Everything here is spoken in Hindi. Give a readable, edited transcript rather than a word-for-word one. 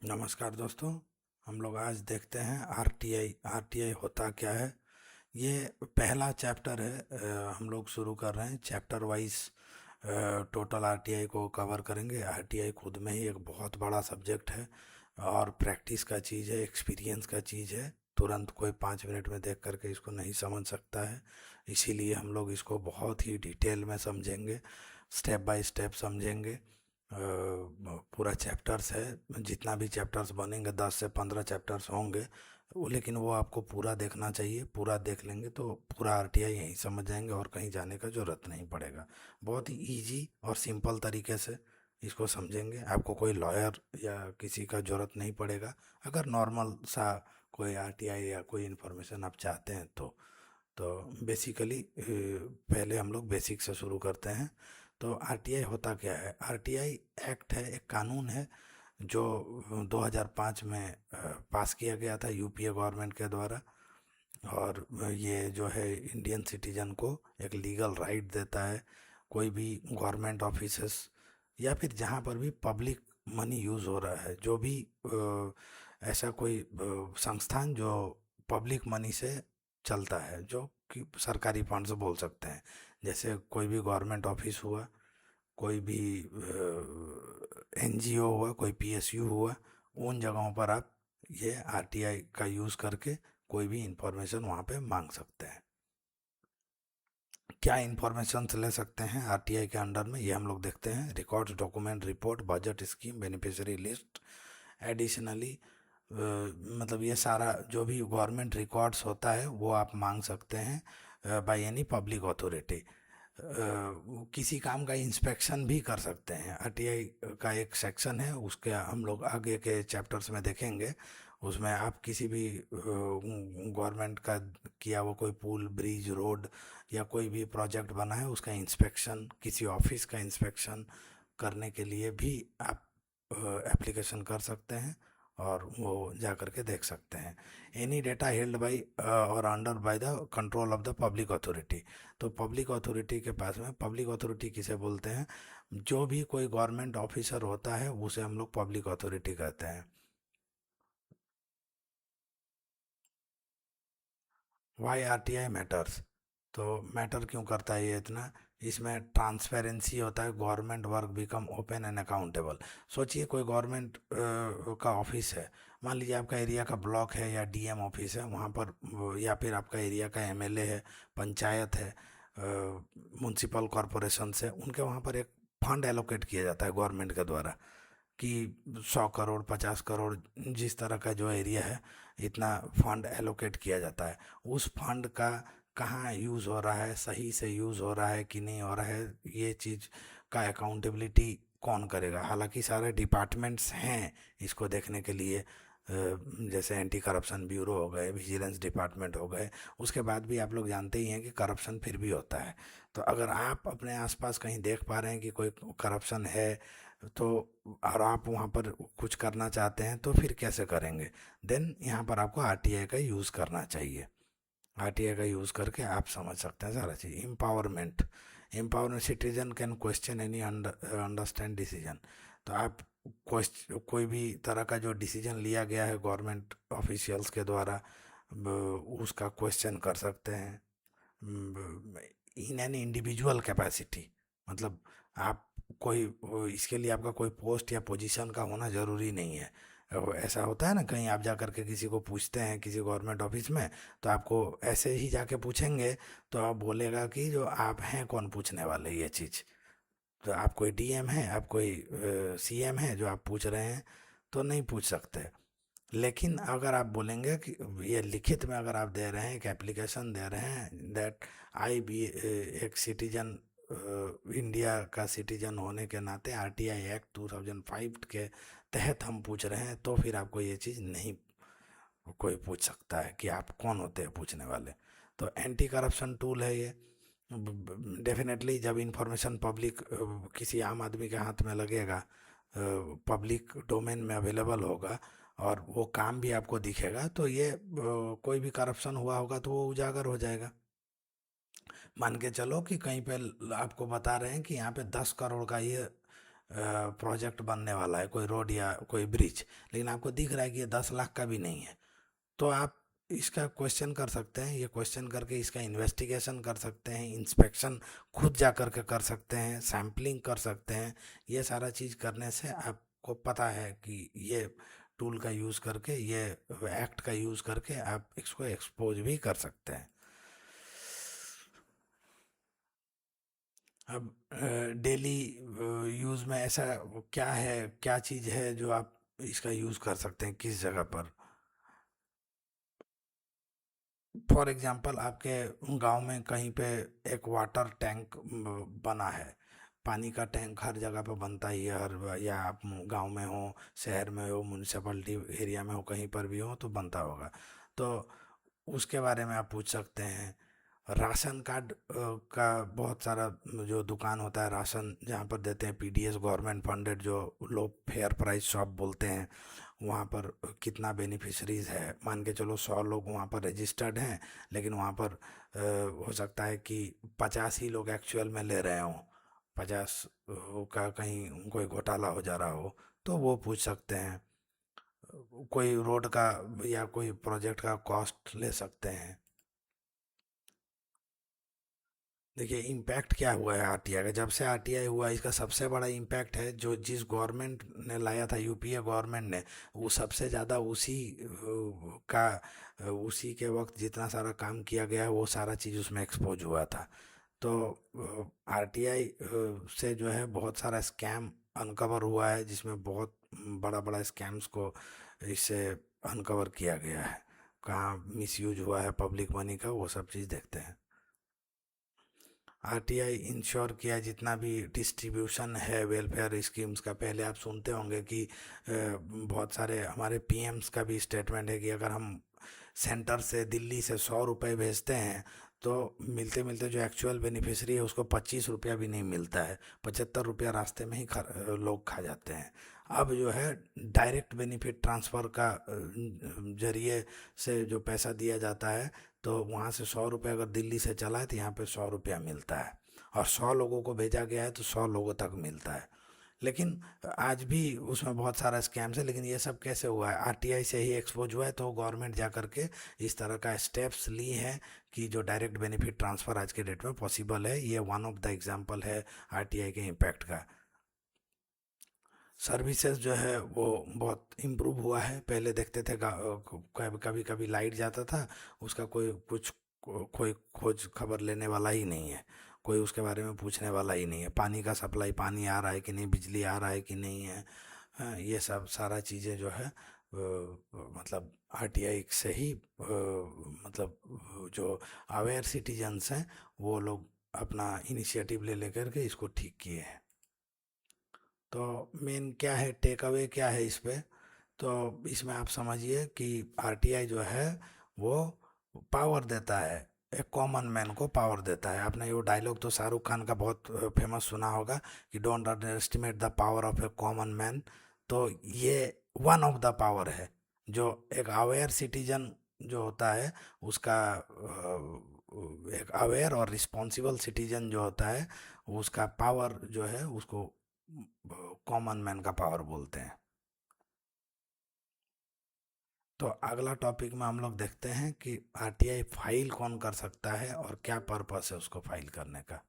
नमस्कार दोस्तों। हम लोग आज देखते हैं आरटीआई। आरटीआई होता क्या है। ये पहला चैप्टर है। हम लोग शुरू कर रहे हैं चैप्टर वाइज। टोटल आरटीआई को कवर करेंगे। आरटीआई खुद में ही एक बहुत बड़ा सब्जेक्ट है और प्रैक्टिस का चीज़ है, एक्सपीरियंस का चीज़ है। तुरंत कोई 5 मिनट में देख करके इसको नहीं समझ सकता है। इसीलिए हम लोग इसको बहुत ही डिटेल में समझेंगे, स्टेप बाय स्टेप समझेंगे। पूरा चैप्टर्स है, जितना भी चैप्टर्स बनेंगे 10 से 15 चैप्टर्स होंगे लेकिन वो आपको पूरा देखना चाहिए। पूरा देख लेंगे तो पूरा आरटीआई यहीं समझ जाएंगे और कहीं जाने का ज़रूरत नहीं पड़ेगा। बहुत ही इजी और सिंपल तरीके से इसको समझेंगे। आपको कोई लॉयर या किसी का ज़रूरत नहीं पड़ेगा। अगर नॉर्मल सा कोई आरटीआई या कोई इन्फॉर्मेशन आप चाहते हैं तो बेसिकली पहले हम लोग बेसिक से शुरू करते हैं। तो आरटीआई होता क्या है। आरटीआई एक्ट है, एक कानून है जो 2005 में पास किया गया था यूपीए गवर्नमेंट के द्वारा। और ये जो है इंडियन सिटीजन को एक लीगल राइट देता है। कोई भी गवर्नमेंट ऑफिसेस या फिर जहाँ पर भी पब्लिक मनी यूज़ हो रहा है, जो भी ऐसा कोई संस्थान जो पब्लिक मनी से चलता है, जो कि सरकारी फंड से बोल सकते हैं, जैसे कोई भी गवर्नमेंट ऑफिस हुआ, कोई भी एनजीओ हुआ, कोई पीएसयू हुआ, उन जगहों पर आप ये आरटीआई का यूज़ करके कोई भी इंफॉर्मेशन वहाँ पे मांग सकते हैं। क्या इंफॉर्मेशन ले सकते हैं आरटीआई के अंडर में, ये हम लोग देखते हैं। Records, document, report, budget, scheme, beneficiary list. Additionally मतलब ये सारा जो भी गवर्नमेंट रिकॉर्ड्स होता है वो आप मांग सकते हैं बाय एनी पब्लिक अथॉरिटी। किसी काम का इंस्पेक्शन भी कर सकते हैं। आरटीआई का एक सेक्शन है, उसके हम लोग आगे के चैप्टर्स में देखेंगे। उसमें आप किसी भी गवर्नमेंट का किया हुआ कोई पुल, ब्रिज, रोड या कोई भी प्रोजेक्ट बना है उसका इंस्पेक्शन, किसी ऑफिस का इंस्पेक्शन करने के लिए भी आप एप्लीकेशन कर सकते हैं और वो जा करके देख सकते हैं। एनी डेटा हेल्ड बाय और under by the control of the public authority. तो पब्लिक अथॉरिटी के पास में, पब्लिक अथॉरिटी किसे बोलते हैं, जो भी कोई गवर्नमेंट ऑफिसर होता है उसे हम लोग पब्लिक अथॉरिटी कहते हैं। Why RTI matters. तो मैटर क्यों करता है ये इतना, इसमें ट्रांसपेरेंसी होता है, government work become open and accountable. सोचिए कोई गवर्नमेंट का ऑफिस है, मान लीजिए आपका एरिया का ब्लॉक है या डीएम ऑफिस है वहाँ पर, या फिर आपका एरिया का एमएलए है, पंचायत है, म्युनिसिपल कॉरपोरेशन से, उनके वहाँ पर एक फंड एलोकेट किया जाता है गवर्नमेंट के द्वारा कि 100 करोड़, 50 करोड़, जिस तरह का जो एरिया है इतना फंड एलोकेट किया जाता है। उस फंड का कहाँ यूज़ हो रहा है, सही से यूज़ हो रहा है कि नहीं हो रहा है, ये चीज़ का अकाउंटेबिलिटी कौन करेगा। हालांकि सारे डिपार्टमेंट्स हैं इसको देखने के लिए, जैसे एंटी करप्शन ब्यूरो हो गए, विजिलेंस डिपार्टमेंट हो गए। उसके बाद भी आप लोग जानते ही हैं कि करप्शन फिर भी होता है। तो अगर आप अपने आसपास कहीं देख पा रहे हैं कि कोई करप्शन है तो, और आप वहाँ पर कुछ करना चाहते हैं तो फिर कैसे करेंगे। देन यहाँ पर आपको आरटीआई का यूज़ करना चाहिए। आरटीआई का यूज़ करके आप समझ सकते हैं सारा चीज़। Empowerment. Empowerment, citizen can question any understand decision. तो आप कोई भी तरह का जो डिसीजन लिया गया है गवर्नमेंट ऑफिशियल्स के द्वारा, उसका क्वेश्चन कर सकते हैं इन एन इंडिविजुअल कैपेसिटी। मतलब आप कोई इसके लिए आपका कोई पोस्ट या पोजीशन का होना ज़रूरी नहीं है। ऐसा होता है ना, कहीं आप जा करके किसी को पूछते हैं किसी गवर्नमेंट ऑफिस में, तो आपको ऐसे ही जाके पूछेंगे तो आप बोलेगा कि जो आप हैं कौन पूछने वाले ये चीज़। तो आप कोई डीएम हैं, आप कोई सीएम हैं जो आप पूछ रहे हैं, तो नहीं पूछ सकते। लेकिन अगर आप बोलेंगे कि ये लिखित में अगर आप दे रहे हैं, एक एप्लीकेशन दे रहे हैं दैट आई बी एक सिटीजन, इंडिया का सिटीजन होने के नाते आरटीआई एक्ट 2005 के तहत हम पूछ रहे हैं, तो फिर आपको ये चीज़ नहीं कोई पूछ सकता है कि आप कौन होते हैं पूछने वाले। तो एंटी करप्शन टूल है ये। डेफिनेटली जब इंफॉर्मेशन पब्लिक किसी आम आदमी के हाथ में लगेगा, पब्लिक डोमेन में अवेलेबल होगा और वो काम भी आपको दिखेगा, तो ये कोई भी करप्शन हुआ होगा तो वो उजागर हो जाएगा। मान के चलो कि कहीं पे आपको बता रहे हैं कि यहाँ पे 10 करोड़ का ये प्रोजेक्ट बनने वाला है, कोई रोड या कोई ब्रिज, लेकिन आपको दिख रहा है कि ये 10 लाख का भी नहीं है, तो आप इसका क्वेश्चन कर सकते हैं, ये क्वेश्चन करके इसका इन्वेस्टिगेशन कर सकते हैं, इंस्पेक्शन खुद जा कर के कर सकते हैं, सैम्पलिंग कर सकते हैं। ये सारा चीज़ करने से आपको पता है कि ये टूल का यूज़ करके, ये एक्ट का यूज़ करके आप इसको एक्सपोज भी कर सकते हैं। अब डेली यूज़ में ऐसा क्या है, क्या चीज़ है जो आप इसका यूज़ कर सकते हैं किस जगह पर? फॉर एग्जांपल आपके गांव में कहीं पे एक वाटर टैंक बना है, पानी का टैंक हर जगह पे बनता ही है, हर, या आप गांव में हो, शहर में हो, म्यूनिसिपैलिटी एरिया में हो, कहीं पर भी हो तो बनता होगा, तो उसके बारे में आप पूछ सकते हैं। राशन कार्ड का बहुत सारा जो दुकान होता है राशन जहाँ पर देते हैं, पीडीएस गवर्नमेंट फंडेड, जो लोग फेयर प्राइस शॉप बोलते हैं, वहाँ पर कितना बेनिफिशरीज है, मान के चलो 100 लोग वहाँ पर रजिस्टर्ड हैं, लेकिन वहाँ पर हो सकता है कि 50 ही लोग एक्चुअल में ले रहे हों, 50 का कहीं कोई घोटाला हो जा रहा हो, तो वो पूछ सकते हैं। कोई रोड का या कोई प्रोजेक्ट का कॉस्ट ले सकते हैं। देखिए इम्पैक्ट क्या हुआ है आरटीआई का, जब से आरटीआई हुआ इसका सबसे बड़ा इम्पैक्ट है, जो जिस गवर्नमेंट ने लाया था, यूपीए गवर्नमेंट ने, वो सबसे ज़्यादा उसी का उसी के वक्त जितना सारा काम किया गया है वो सारा चीज़ उसमें एक्सपोज हुआ था। तो आरटीआई से जो है बहुत सारा स्कैम अनकवर हुआ है, जिसमें बहुत बड़ा बड़ा स्कैम्स को इससे अनकवर किया गया है, कहाँ मिसयूज हुआ है पब्लिक मनी का, वो सब चीज़ देखते हैं। आरटीआई इंश्योर किया जितना भी डिस्ट्रीब्यूशन है वेलफेयर स्कीम्स का, पहले आप सुनते होंगे कि बहुत सारे हमारे पीएम्स का भी स्टेटमेंट है कि अगर हम सेंटर से दिल्ली से 100 रुपये भेजते हैं, तो मिलते मिलते जो एक्चुअल बेनिफिशरी है उसको 25 रुपया भी नहीं मिलता है, 75 रुपया रास्ते में ही लोग खा जाते हैं। अब जो है डायरेक्ट बेनिफिट ट्रांसफ़र का जरिए से जो पैसा दिया जाता है, तो वहाँ से 100 रुपये अगर दिल्ली से चला है तो यहाँ पे 100 रुपया मिलता है, और 100 लोगों को भेजा गया है तो 100 लोगों तक मिलता है। लेकिन आज भी उसमें बहुत सारा स्कैम्स है, लेकिन ये सब कैसे हुआ है, आरटीआई से ही एक्सपोज हुआ है, तो गवर्नमेंट जा करके इस तरह का स्टेप्स ली हैं कि जो डायरेक्ट बेनिफिट ट्रांसफ़र आज के डेट में पॉसिबल है। ये वन ऑफ द एग्जांपल है आरटीआई के इम्पैक्ट का। सर्विसेज जो है वो बहुत इम्प्रूव हुआ है, पहले देखते थे कभी कभी कभी लाइट जाता था, उसका कोई कुछ कोई खोज खबर लेने वाला ही नहीं है, कोई उसके बारे में पूछने वाला ही नहीं है, पानी का सप्लाई, पानी आ रहा है कि नहीं, बिजली आ रहा है कि नहीं है, हाँ, ये सब सारा चीज़ें जो है मतलब आरटीआई से ही मतलब जो अवेयर सिटीजन्स हैं वो लोग अपना इनिशिएटिव ले लेकर के इसको ठीक किए हैं। तो मेन क्या है, टेक अवे क्या है इस पे, तो इसमें आप समझिए कि आरटीआई जो है वो पावर देता है, एक कॉमन मैन को पावर देता है। आपने वो डायलॉग तो शाहरुख खान का बहुत फेमस सुना होगा कि don't under estimate the power of A common man. तो ये वन ऑफ द पावर है, जो एक अवेयर सिटीजन जो होता है उसका एक अवेयर और रिस्पॉन्सिबल सिटीजन जो होता है उसका पावर जो है उसको कॉमन मैन का पावर बोलते हैं। तो अगला टॉपिक में हम लोग देखते हैं कि आरटीआई फाइल कौन कर सकता है और क्या पर्पस है उसको फाइल करने का।